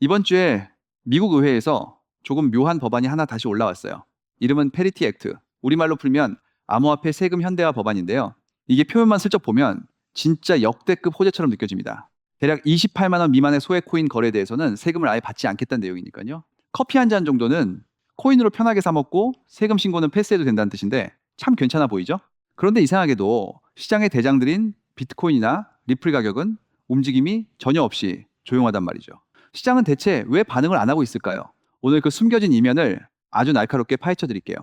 이번 주에 미국 의회에서 조금 묘한 법안이 하나 다시 올라왔어요. 이름은 페리티 액트. 우리말로 풀면 암호화폐 세금 현대화 법안인데요. 이게 표면만 슬쩍 보면 진짜 역대급 호재처럼 느껴집니다. 대략 28만 원 미만의 소액 코인 거래에 대해서는 세금을 아예 받지 않겠다는 내용이니까요. 커피 한 잔 정도는 코인으로 편하게 사 먹고 세금 신고는 패스해도 된다는 뜻인데 참 괜찮아 보이죠? 그런데 이상하게도 시장의 대장들인 비트코인이나 리플 가격은 움직임이 전혀 없이 조용하단 말이죠. 시장은 대체 왜 반응을 안 하고 있을까요? 오늘 그 숨겨진 이면을 아주 날카롭게 파헤쳐 드릴게요.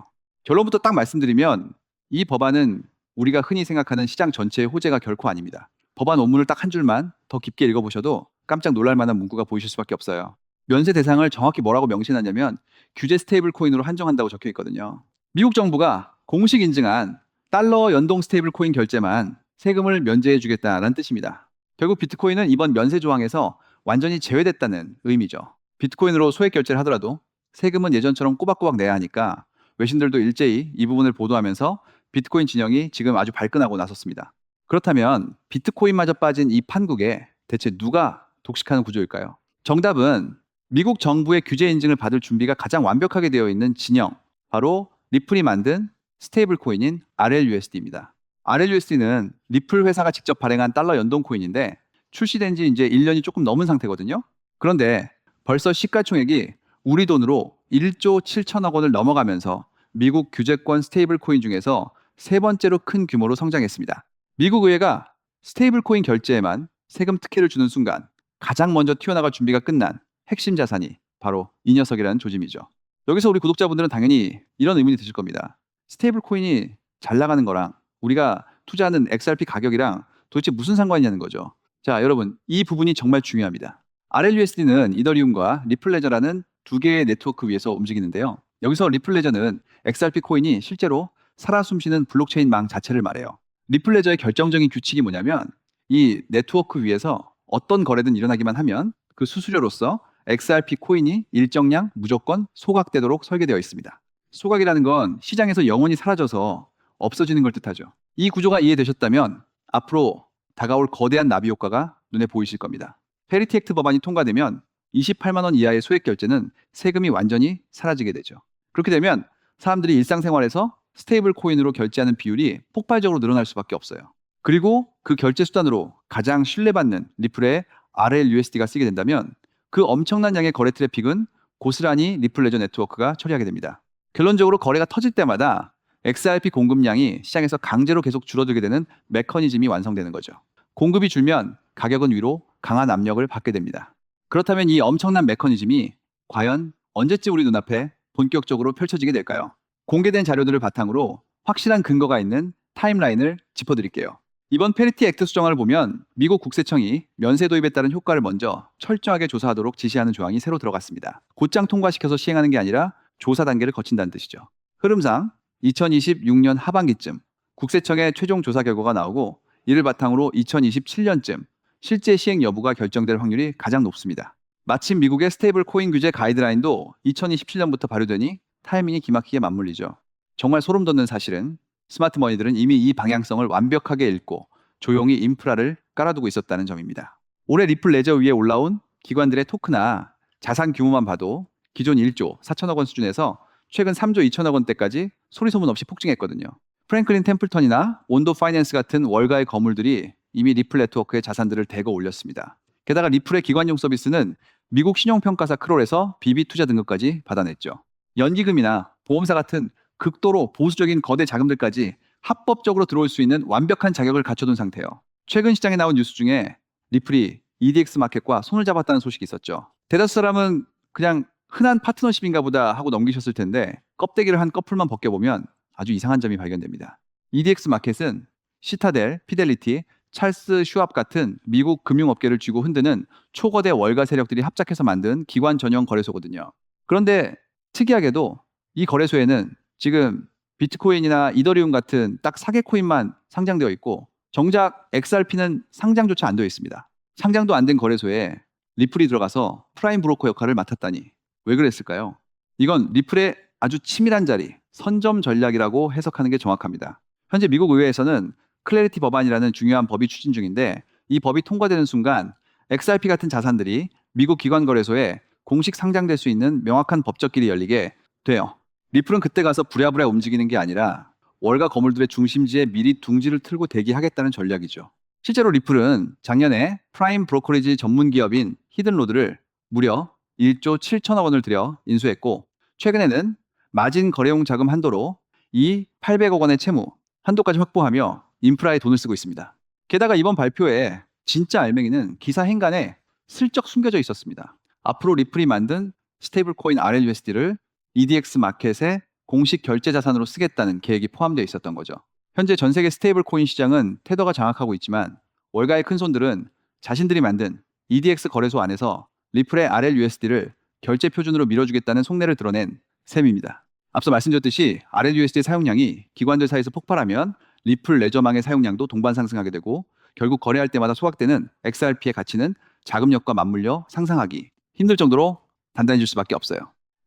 결론부터 딱 말씀드리면 이 법안은 우리가 흔히 생각하는 시장 전체의 호재가 결코 아닙니다. 법안 원문을 딱 한 줄만 더 깊게 읽어보셔도 깜짝 놀랄 만한 문구가 보이실 수밖에 없어요. 면세 대상을 정확히 뭐라고 명시하냐면 규제 스테이블 코인으로 한정한다고 적혀 있거든요. 미국 정부가 공식 인증한 달러 연동 스테이블 코인 결제만 세금을 면제해 주겠다는 뜻입니다. 결국 비트코인은 이번 면세 조항에서 완전히 제외됐다는 의미죠. 비트코인으로 소액 결제를 하더라도 세금은 예전처럼 꼬박꼬박 내야 하니까 외신들도 일제히 이 부분을 보도하면서 비트코인 진영이 지금 아주 발끈하고 나섰습니다. 그렇다면 비트코인마저 빠진 이 판국에 대체 누가 독식하는 구조일까요? 정답은 미국 정부의 규제 인증을 받을 준비가 가장 완벽하게 되어 있는 진영, 바로 리플이 만든 스테이블 코인인 RLUSD입니다. RLUSD는 리플 회사가 직접 발행한 달러 연동 코인인데 출시된 지 이제 1년이 조금 넘은 상태거든요. 그런데 벌써 시가총액이 우리 돈으로 1조 7천억 원을 넘어가면서 미국 규제권 스테이블 코인 중에서 세 번째로 큰 규모로 성장했습니다. 미국 의회가 스테이블 코인 결제에만 세금 특혜를 주는 순간 가장 먼저 튀어나갈 준비가 끝난 핵심 자산이 바로 이 녀석이라는 조짐이죠. 여기서 우리 구독자분들은 당연히 이런 의문이 드실 겁니다. 스테이블 코인이 잘 나가는 거랑 우리가 투자하는 XRP 가격이랑 도대체 무슨 상관이냐는 거죠. 자, 여러분, 이 부분이 정말 중요합니다. RLUSD는 이더리움과 리플레저라는 두 개의 네트워크 위에서 움직이는데요. 여기서 리플레저는 XRP 코인이 실제로 살아 숨쉬는 블록체인 망 자체를 말해요. 리플레저의 결정적인 규칙이 뭐냐면 이 네트워크 위에서 어떤 거래든 일어나기만 하면 그 수수료로서 XRP 코인이 일정량 무조건 소각되도록 설계되어 있습니다. 소각이라는 건 시장에서 영원히 사라져서 없어지는 걸 뜻하죠. 이 구조가 이해되셨다면 앞으로 다가올 거대한 나비 효과가 눈에 보이실 겁니다. 페리티 액트 법안이 통과되면 28만 원 이하의 소액 결제는 세금이 완전히 사라지게 되죠. 그렇게 되면 사람들이 일상생활에서 스테이블 코인으로 결제하는 비율이 폭발적으로 늘어날 수밖에 없어요. 그리고 그 결제 수단으로 가장 신뢰받는 리플의 RLUSD가 쓰게 된다면 그 엄청난 양의 거래 트래픽은 고스란히 리플레저 네트워크가 처리하게 됩니다. 결론적으로 거래가 터질 때마다 XRP 공급량이 시장에서 강제로 계속 줄어들게 되는 메커니즘이 완성되는 거죠. 공급이 줄면 가격은 위로 강한 압력을 받게 됩니다. 그렇다면 이 엄청난 메커니즘이 과연 언제쯤 우리 눈앞에 본격적으로 펼쳐지게 될까요? 공개된 자료들을 바탕으로 확실한 근거가 있는 타임라인을 짚어드릴게요. 이번 페리티 액트 수정안을 보면 미국 국세청이 면세 도입에 따른 효과를 먼저 철저하게 조사하도록 지시하는 조항이 새로 들어갔습니다. 곧장 통과시켜서 시행하는 게 아니라 조사 단계를 거친다는 뜻이죠. 흐름상 2026년 하반기쯤 국세청의 최종 조사 결과가 나오고 이를 바탕으로 2027년쯤 실제 시행 여부가 결정될 확률이 가장 높습니다. 마침 미국의 스테이블 코인 규제 가이드라인도 2027년부터 발효되니 타이밍이 기막히게 맞물리죠. 정말 소름 돋는 사실은 스마트 머니들은 이미 이 방향성을 완벽하게 읽고 조용히 인프라를 깔아두고 있었다는 점입니다. 올해 리플 레저 위에 올라온 기관들의 토크나 자산 규모만 봐도 기존 1조 4천억 원 수준에서 최근 3조 2천억 원대까지 소리소문 없이 폭증했거든요. 프랭클린 템플턴이나 온도 파이낸스 같은 월가의 거물들이 이미 리플 네트워크의 자산들을 대거 올렸습니다. 게다가 리플의 기관용 서비스는 미국 신용평가사 크롤에서 BB 투자 등급까지 받아냈죠. 연기금이나 보험사 같은 극도로 보수적인 거대 자금들까지 합법적으로 들어올 수 있는 완벽한 자격을 갖춰둔 상태예요. 최근 시장에 나온 뉴스 중에 리플이 EDX 마켓과 손을 잡았다는 소식이 있었죠. 대다수 사람은 그냥 흔한 파트너십인가 보다 하고 넘기셨을 텐데 껍데기를 한 꺼풀만 벗겨보면 아주 이상한 점이 발견됩니다. EDX 마켓은 시타델, 피델리티, 찰스 슈왑 같은 미국 금융업계를 쥐고 흔드는 초거대 월가 세력들이 합작해서 만든 기관 전용 거래소거든요. 그런데 특이하게도 이 거래소에는 지금 비트코인이나 이더리움 같은 딱 4개 코인만 상장되어 있고 정작 XRP는 상장조차 안 되어 있습니다. 상장도 안 된 거래소에 리플이 들어가서 프라임 브로커 역할을 맡았다니 왜 그랬을까요? 이건 리플의 아주 치밀한 자리, 선점 전략이라고 해석하는 게 정확합니다. 현재 미국 의회에서는 클래리티 법안이라는 중요한 법이 추진 중인데 이 법이 통과되는 순간 XRP 같은 자산들이 미국 기관 거래소에 공식 상장될 수 있는 명확한 법적 길이 열리게 돼요. 리플은 그때 가서 부랴부랴 움직이는 게 아니라 월가 거물들의 중심지에 미리 둥지를 틀고 대기하겠다는 전략이죠. 실제로 리플은 작년에 프라임 브로커리지 전문 기업인 히든로드를 무려 1조 7천억 원을 들여 인수했고, 최근에는 마진 거래용 자금 한도로 이 800억 원의 채무 한도까지 확보하며 인프라에 돈을 쓰고 있습니다. 게다가 이번 발표에 진짜 알맹이는 기사 행간에 슬쩍 숨겨져 있었습니다. 앞으로 리플이 만든 스테이블 코인 RLUSD를 EDX 마켓에 공식 결제 자산으로 쓰겠다는 계획이 포함되어 있었던 거죠. 현재 전 세계 스테이블 코인 시장은 테더가 장악하고 있지만 월가의 큰손들은 자신들이 만든 EDX 거래소 안에서 리플의 RLUSD를 결제 표준으로 밀어주겠다는 속내를 드러낸 셈입니다. 앞서 말씀드렸듯이 RLUSD 사용량이 기관들 사이에서 폭발하면 리플 레저망의 사용량도 동반 상승하게 되고, 결국 거래할 때마다 소각되는 XRP의 가치는 자금력과 맞물려 상상하기 힘들 정도로 단단해질 수밖에 없어요.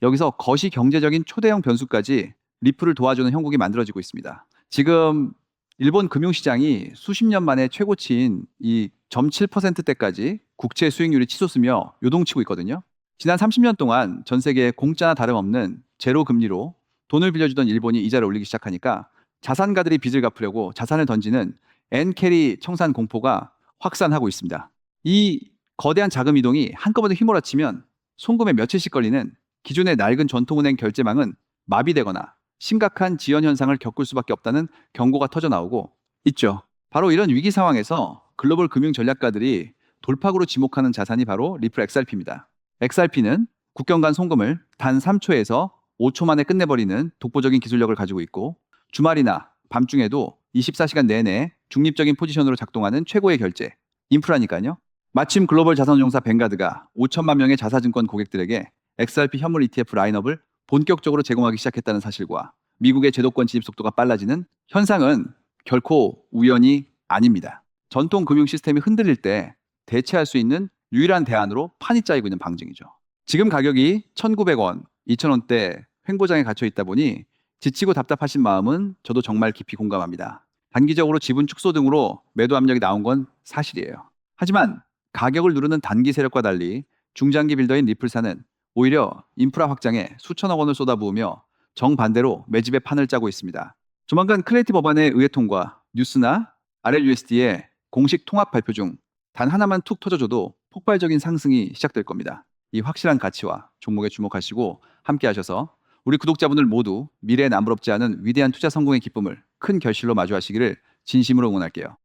여기서 거시 경제적인 초대형 변수까지 리플을 도와주는 형국이 만들어지고 있습니다. 지금 일본 금융시장이 수십 년 만에 최고치인 이 0.7%대까지 국채 수익률이 치솟으며 요동치고 있거든요. 지난 30년 동안 전 세계에 공짜나 다름없는 제로 금리로 돈을 빌려주던 일본이 이자를 올리기 시작하니까 자산가들이 빚을 갚으려고 자산을 던지는 엔캐리 청산 공포가 확산하고 있습니다. 이 거대한 자금 이동이 한꺼번에 휘몰아치면 송금에 며칠씩 걸리는 기존의 낡은 전통은행 결제망은 마비되거나 심각한 지연 현상을 겪을 수밖에 없다는 경고가 터져 나오고 있죠. 바로 이런 위기 상황에서 글로벌 금융 전략가들이 돌파구로 지목하는 자산이 바로 리플 XRP입니다. XRP는 국경 간 송금을 단 3초에서 5초 만에 끝내버리는 독보적인 기술력을 가지고 있고, 주말이나 밤중에도 24시간 내내 중립적인 포지션으로 작동하는 최고의 결제, 인프라니까요. 마침 글로벌 자산운용사 뱅가드가 5천만 명의 자사증권 고객들에게 XRP 현물 ETF 라인업을 본격적으로 제공하기 시작했다는 사실과 미국의 제도권 진입 속도가 빨라지는 현상은 결코 우연이 아닙니다. 전통 금융 시스템이 흔들릴 때 대체할 수 있는 유일한 대안으로 판이 짜이고 있는 방증이죠. 지금 가격이 1,900원, 2,000원대 횡보장에 갇혀 있다 보니 지치고 답답하신 마음은 저도 정말 깊이 공감합니다. 단기적으로 지분 축소 등으로 매도 압력이 나온 건 사실이에요. 하지만 가격을 누르는 단기 세력과 달리 중장기 빌더인 리플사는 오히려 인프라 확장에 수천억 원을 쏟아부으며 정반대로 매집의 판을 짜고 있습니다. 조만간 클래리티 법안의 의회 통과, 뉴스나 RLUSD의 공식 통합 발표 중 단 하나만 툭 터져줘도 폭발적인 상승이 시작될 겁니다. 이 확실한 가치와 종목에 주목하시고 함께 하셔서 우리 구독자분들 모두 미래에 남부럽지 않은 위대한 투자 성공의 기쁨을 큰 결실로 마주하시기를 진심으로 응원할게요.